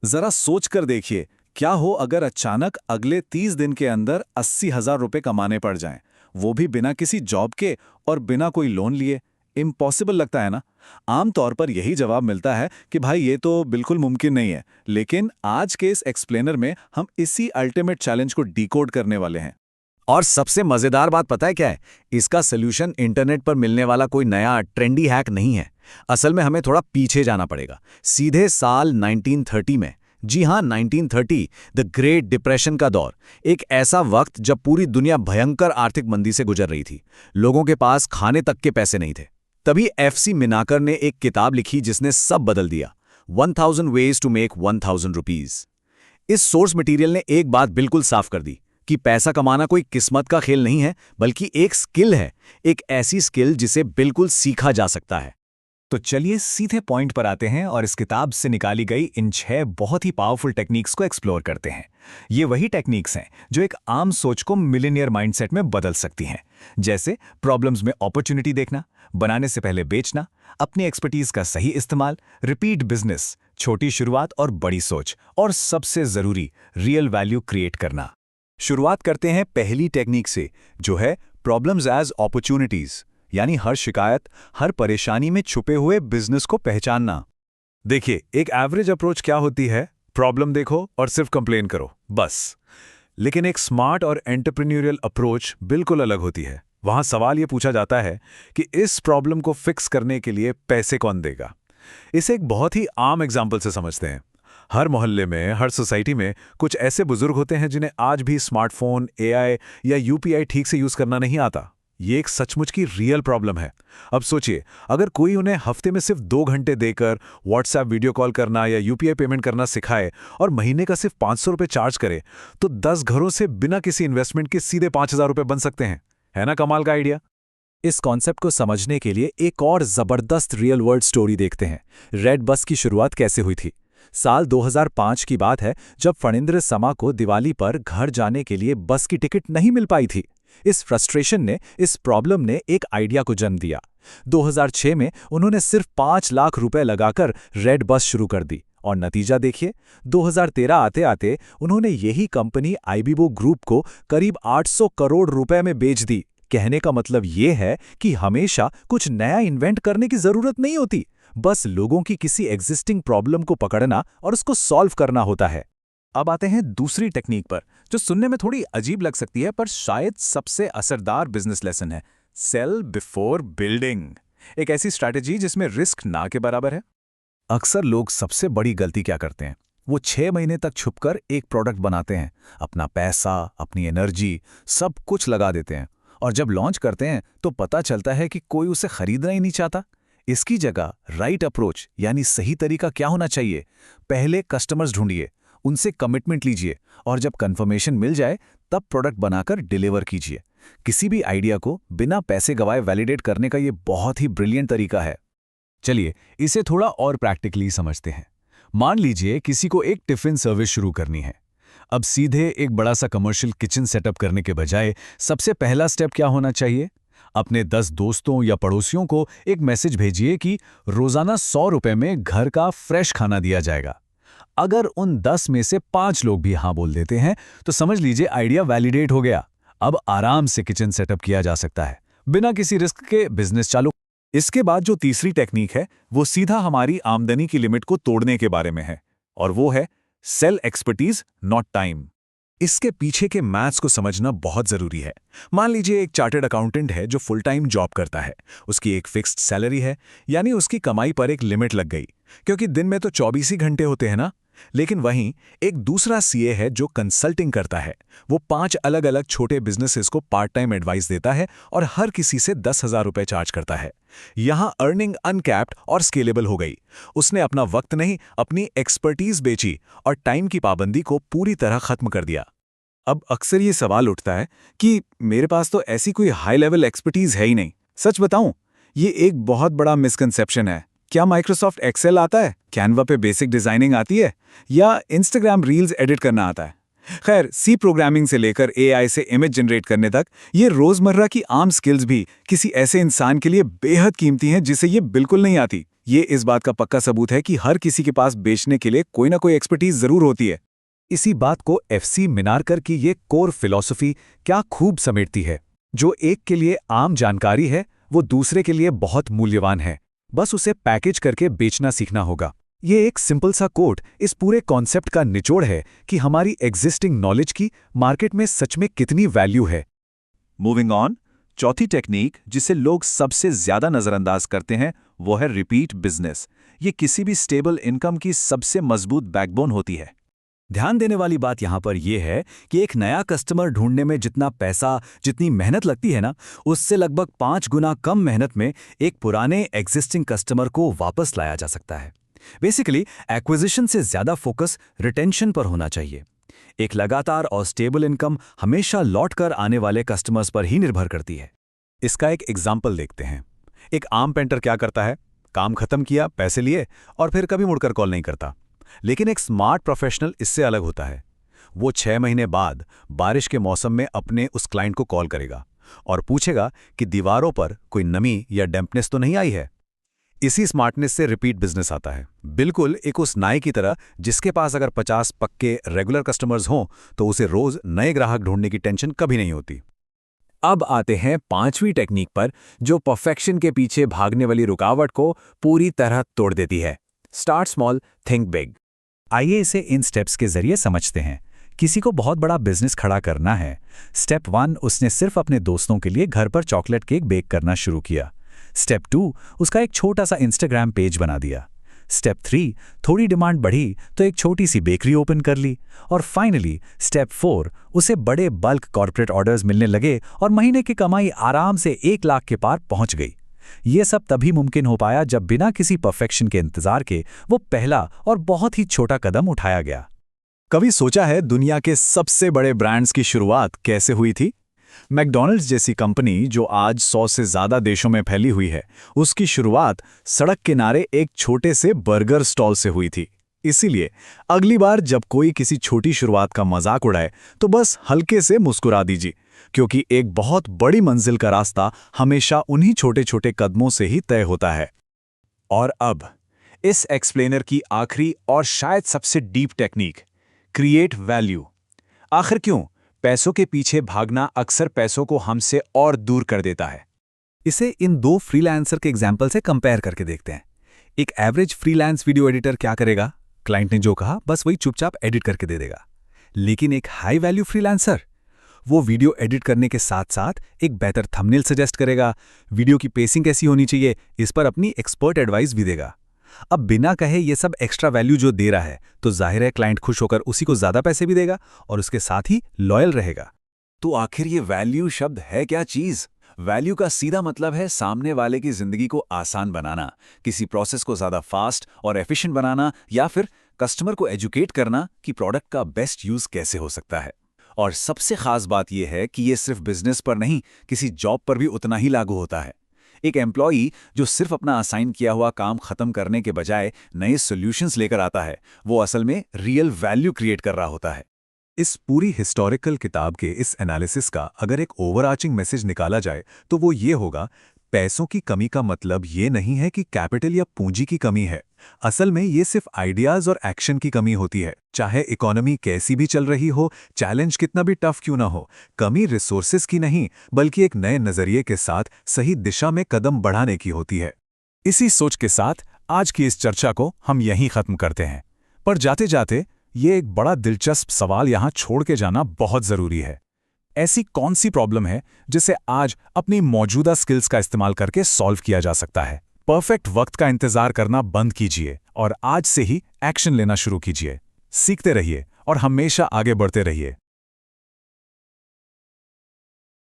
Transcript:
जरा सोच कर देखिए, क्या हो अगर अचानक अगले 30 दिन के अंदर 80,000 रुपए कमाने पड़ जाएं, वो भी बिना किसी जॉब के और बिना कोई लोन लिए। इम्पॉसिबल लगता है ना। आमतौर पर यही जवाब मिलता है कि भाई ये तो बिल्कुल मुमकिन नहीं है। लेकिन आज के इस एक्सप्लेनर में हम इसी अल्टीमेट चैलेंज को डिकोड करने वाले हैं। और सबसे मजेदार बात पता है क्या है? इसका सोल्यूशन इंटरनेट पर मिलने वाला कोई नया ट्रेंडी हैक नहीं है। असल में हमें थोड़ा पीछे जाना पड़ेगा, सीधे साल 1930 में। जी हाँ, 1930, द ग्रेट डिप्रेशन का दौर। एक ऐसा वक्त जब पूरी दुनिया भयंकर आर्थिक मंदी से गुजर रही थी। लोगों के पास खाने तक के पैसे नहीं थे। तभी एफसी मिनाकर ने एक किताब लिखी जिसने सब बदल दिया, 1000 वेज टू मेक 1000 रुपीज। इस सोर्स मटेरियल ने एक बात बिल्कुल साफ कर दी कि पैसा कमाना कोई किस्मत का खेल नहीं है, बल्कि एक स्किल है। एक ऐसी स्किल जिसे बिल्कुल सीखा जा सकता है। तो चलिए सीधे पॉइंट पर आते हैं और इस किताब से निकाली गई इन 6 बहुत ही पावरफुल टेक्निक्स को एक्सप्लोर करते हैं। ये वही टेक्निक्स हैं जो एक आम सोच को मिलियनियर माइंडसेट में बदल सकती हैं, जैसे प्रॉब्लम्स में अपॉर्चुनिटी देखना, बनाने से पहले बेचना, अपनी एक्सपर्टीज का सही इस्तेमाल, रिपीट बिजनेस, छोटी शुरुआत और बड़ी सोच, और सबसे जरूरी रियल वैल्यू क्रिएट करना। शुरुआत करते हैं पहली टेक्निक से, जो है प्रॉब्लम्स एज अपॉर्चुनिटीज, यानी हर शिकायत, हर परेशानी में छुपे हुए बिजनेस को पहचानना। देखिए, एक एवरेज अप्रोच क्या होती है? प्रॉब्लम देखो और सिर्फ कंप्लेन करो, बस। लेकिन एक स्मार्ट और एंटरप्रेन्योरियल अप्रोच बिल्कुल अलग होती है। वहां सवाल यह पूछा जाता है कि इस प्रॉब्लम को फिक्स करने के लिए पैसे कौन देगा। इसे एक बहुत ही आम एग्जाम्पल से समझते हैं। हर मोहल्ले में, हर सोसाइटी में कुछ ऐसे बुजुर्ग होते हैं जिन्हें आज भी स्मार्टफोन, एआई या यूपीआई ठीक से यूज करना नहीं आता। ये एक सचमुच की रियल प्रॉब्लम है। अब सोचिए, अगर कोई उन्हें हफ्ते में सिर्फ 2 घंटे देकर व्हाट्सएप वीडियो कॉल करना या यूपीआई पेमेंट करना सिखाए और महीने का सिर्फ 500 रुपये चार्ज करे, तो 10 घरों से बिना किसी इन्वेस्टमेंट के सीधे 5,000 रुपये बन सकते हैं। है ना कमाल का आइडिया? इस कॉन्सेप्ट को समझने के लिए एक और जबरदस्त रियल वर्ल्ड स्टोरी देखते हैं। रेड बस की शुरुआत कैसे हुई थी? साल 2005 की बात है, जब फणींद्र समा को दिवाली पर घर जाने के लिए बस की टिकट नहीं मिल पाई थी। इस फ्रस्ट्रेशन ने, इस प्रॉब्लम ने एक आइडिया को जन्म दिया। 2006 में उन्होंने सिर्फ 5 लाख रुपए लगाकर रेड बस शुरू कर दी, और नतीजा देखिए, 2013 आते आते उन्होंने यही कंपनी आईबीबो ग्रुप को करीब 800 करोड़ रुपए में बेच दी। कहने का मतलब ये है कि हमेशा कुछ नया इन्वेंट करने की जरूरत नहीं होती, बस लोगों की किसी एग्जिस्टिंग प्रॉब्लम को पकड़ना और उसको सॉल्व करना होता है। अब आते हैं दूसरी टेक्निक पर, जो सुनने में थोड़ी अजीब लग सकती है पर शायद सबसे असरदार बिजनेस लेसन है, सेल बिफोर बिल्डिंग। एक ऐसी स्ट्रैटेजी जिसमें रिस्क ना के बराबर है। अक्सर लोग सबसे बड़ी गलती क्या करते हैं? वो 6 महीने तक छुपकर एक प्रोडक्ट बनाते हैं, अपना पैसा, अपनी एनर्जी, सब कुछ लगा देते हैं, और जब लॉन्च करते हैं तो पता चलता है कि कोई उसे खरीदना ही नहीं चाहता। इसकी जगह राइट अप्रोच, यानी सही तरीका क्या होना चाहिए? पहले कस्टमर्स ढूंढिए, उनसे कमिटमेंट लीजिए, और जब कंफर्मेशन मिल जाए तब प्रोडक्ट बनाकर डिलीवर कीजिए। किसी भी आइडिया को बिना पैसे गवाए वैलिडेट करने का ये बहुत ही ब्रिलियंट तरीका है। चलिए इसे थोड़ा और प्रैक्टिकली समझते हैं। मान लीजिए किसी को एक टिफिन सर्विस शुरू करनी है। अब सीधे एक बड़ा सा कमर्शियल किचन सेटअप करने के बजाय सबसे पहला स्टेप क्या होना चाहिए? अपने 10 दोस्तों या पड़ोसियों को एक मैसेज भेजिए कि रोजाना 100 रुपए में घर का फ्रेश खाना दिया जाएगा। अगर उन 10 में से 5 लोग भी हाँ बोल देते हैं तो समझ लीजिए आइडिया वैलिडेट हो गया। अब आराम से किचन सेटअप किया जा सकता है, बिना किसी रिस्क के बिजनेस चालू। इसके बाद जो तीसरी टेक्निक है, वो सीधा हमारी आमदनी की लिमिट को तोड़ने के बारे में है, और वो है सेल एक्सपर्टीज नॉट टाइम। इसके पीछे के मैथ्स को समझना बहुत जरूरी है। मान लीजिए एक चार्टर्ड अकाउंटेंट है जो फुल टाइम जॉब करता है। उसकी एक फिक्स्ड सैलरी है, यानी उसकी कमाई पर एक लिमिट लग गई, क्योंकि दिन में तो 24 ही घंटे होते हैं ना। लेकिन वहीं एक दूसरा सीए है जो कंसल्टिंग करता है। वो 5 अलग अलग छोटे बिजनेसेस को पार्ट टाइम एडवाइस देता है और हर किसी से 10,000 रुपए चार्ज करता है। यहां अर्निंग अनकैप्ड और स्केलेबल हो गई। उसने अपना वक्त नहीं, अपनी एक्सपर्टीज बेची और टाइम की पाबंदी को पूरी तरह खत्म कर दिया। अब अक्सर ये सवाल उठता है कि मेरे पास तो ऐसी कोई हाई लेवल एक्सपर्टीज है ही नहीं। सच बताऊं, ये एक बहुत बड़ा मिसकंसेप्शन है। क्या माइक्रोसॉफ्ट एक्सेल आता है, कैनवा पे बेसिक डिजाइनिंग आती है, या इंस्टाग्राम रील्स एडिट करना आता है? खैर, सी प्रोग्रामिंग से लेकर एआई से इमेज जनरेट करने तक ये रोजमर्रा की आम स्किल्स भी किसी ऐसे इंसान के लिए बेहद कीमती हैं जिसे ये बिल्कुल नहीं आती। ये इस बात का पक्का सबूत है कि हर किसी के पास बेचने के लिए कोई ना कोई एक्सपर्टीज जरूर होती है। इसी बात को एफसी मिनारकर की ये कोर फिलॉसफी क्या खूब समेटती है। जो एक के लिए आम जानकारी है वो दूसरे के लिए बहुत मूल्यवान है, बस उसे पैकेज करके बेचना सीखना होगा। ये एक सिंपल सा कोट इस पूरे कॉन्सेप्ट का निचोड़ है कि हमारी एग्जिस्टिंग नॉलेज की मार्केट में सच में कितनी वैल्यू है। मूविंग ऑन, चौथी टेक्निक जिसे लोग सबसे ज्यादा नजरअंदाज करते हैं वो है रिपीट बिजनेस। ये किसी भी स्टेबल इनकम की सबसे मजबूत बैकबोन होती है। ध्यान देने वाली बात यहाँ पर यह है कि एक नया कस्टमर ढूंढने में जितना पैसा, जितनी मेहनत लगती है ना, उससे लगभग 5 गुना कम मेहनत में एक पुराने एग्जिस्टिंग कस्टमर को वापस लाया जा सकता है। बेसिकली एक्विजिशन से ज्यादा फोकस रिटेंशन पर होना चाहिए। एक लगातार और स्टेबल इनकम हमेशा लौट कर आने वाले कस्टमर्स पर ही निर्भर करती है। इसका एक एग्जाम्पल देखते हैं। एक आम पेंटर क्या करता है? काम खत्म किया, पैसे लिए और फिर कभी मुड़कर कॉल नहीं करता। लेकिन एक स्मार्ट प्रोफेशनल इससे अलग होता है। वो 6 महीने बाद बारिश के मौसम में अपने उस क्लाइंट को कॉल करेगा और पूछेगा कि दीवारों पर कोई नमी या डैम्पनेस तो नहीं आई है। इसी स्मार्टनेस से रिपीट बिजनेस आता है, बिल्कुल एक उस नाई की तरह जिसके पास अगर 50 पक्के रेगुलर कस्टमर्स हों तो उसे रोज नए ग्राहक ढूंढने की टेंशन कभी नहीं होती। अब आते हैं 5वीं टेक्निक पर, जो परफेक्शन के पीछे भागने वाली रुकावट को पूरी तरह तोड़ देती है। Start small, think big. आइए इसे इन स्टेप्स के जरिए समझते हैं। किसी को बहुत बड़ा बिजनेस खड़ा करना है। स्टेप 1, उसने सिर्फ अपने दोस्तों के लिए घर पर चॉकलेट केक बेक करना शुरू किया। स्टेप 2, उसका एक छोटा सा इंस्टाग्राम पेज बना दिया। स्टेप 3, थोड़ी डिमांड बढ़ी तो एक छोटी सी बेकरी ओपन कर ली। और फाइनली स्टेप 4, उसे बड़े बल्क कॉर्पोरेट ऑर्डर्स मिलने लगे और महीने की कमाई आराम से 1 लाख के पार पहुंच गई। ये सब तभी मुमकिन हो पाया जब बिना किसी परफेक्शन के इंतजार के वो पहला और बहुत ही छोटा कदम उठाया गया। कभी सोचा है दुनिया के सबसे बड़े ब्रांड्स की शुरुआत कैसे हुई थी? मैकडॉनल्ड्स जैसी कंपनी जो आज 100 से ज्यादा देशों में फैली हुई है, उसकी शुरुआत सड़क किनारे एक छोटे से बर्गर स्टॉल से हुई थी। इसीलिए अगली बार जब कोई किसी छोटी शुरुआत का मजाक उड़ाए तो बस हल्के से मुस्कुरा दीजिए, क्योंकि एक बहुत बड़ी मंजिल का रास्ता हमेशा उन्हीं छोटे छोटे कदमों से ही तय होता है। और अब इस एक्सप्लेनर की आखिरी और शायद सबसे डीप टेक्निक, क्रिएट वैल्यू। आखिर क्यों पैसों के पीछे भागना अक्सर पैसों को हमसे और दूर कर देता है? इसे इन 2 फ्रीलांसर के एग्जाम्पल से कंपेयर करके देखते हैं। एक एवरेज फ्रीलांस वीडियो एडिटर क्या करेगा? क्लाइंट ने जो कहा बस वही चुपचाप एडिट करके दे देगा। लेकिन एक हाई वैल्यू फ्रीलांसर, वो वीडियो एडिट करने के साथ साथ एक बेहतर थंबनेल सजेस्ट करेगा, वीडियो की पेसिंग कैसी होनी चाहिए इस पर अपनी एक्सपर्ट एडवाइस भी देगा। अब बिना कहे ये सब एक्स्ट्रा वैल्यू जो दे रहा है तो जाहिर है क्लाइंट खुश होकर उसी को ज्यादा पैसे भी देगा और उसके साथ ही लॉयल रहेगा। तो आखिर ये वैल्यू शब्द है क्या चीज? वैल्यू का सीधा मतलब है सामने वाले की जिंदगी को आसान बनाना, किसी प्रोसेस को ज्यादा फास्ट और एफिशिएंट बनाना, या फिर कस्टमर को एजुकेट करना कि प्रोडक्ट का बेस्ट यूज कैसे हो सकता है। और सबसे खास बात यह है कि ये सिर्फ बिजनेस पर नहीं, किसी जॉब पर भी उतना ही लागू होता है। एक एम्प्लॉई जो सिर्फ अपना असाइन किया हुआ काम खत्म करने के बजाय नए सॉल्यूशंस लेकर आता है, वो असल में रियल वैल्यू क्रिएट कर रहा होता है। इस पूरी हिस्टोरिकल किताब के इस एनालिसिस का अगर एक ओवरआर्चिंग मैसेज निकाला जाए तो वो ये होगा, पैसों की कमी का मतलब ये नहीं है कि कैपिटल या पूंजी की कमी है। असल में ये सिर्फ आइडियाज और एक्शन की कमी होती है। चाहे इकोनॉमी कैसी भी चल रही हो, चैलेंज कितना भी टफ क्यों ना हो, कमी रिसोर्सेज की नहीं बल्कि एक नए नजरिए के साथ सही दिशा में कदम बढ़ाने की होती है। इसी सोच के साथ आज की इस चर्चा को हम यहीं खत्म करते हैं। पर जाते जाते ये एक बड़ा दिलचस्प सवाल यहाँ छोड़ के जाना बहुत जरूरी है। ऐसी कौन सी प्रॉब्लम है जिसे आज अपनी मौजूदा स्किल्स का इस्तेमाल करके सॉल्व किया जा सकता है? परफेक्ट वक्त का इंतजार करना बंद कीजिए और आज से ही एक्शन लेना शुरू कीजिए। सीखते रहिए और हमेशा आगे बढ़ते रहिए।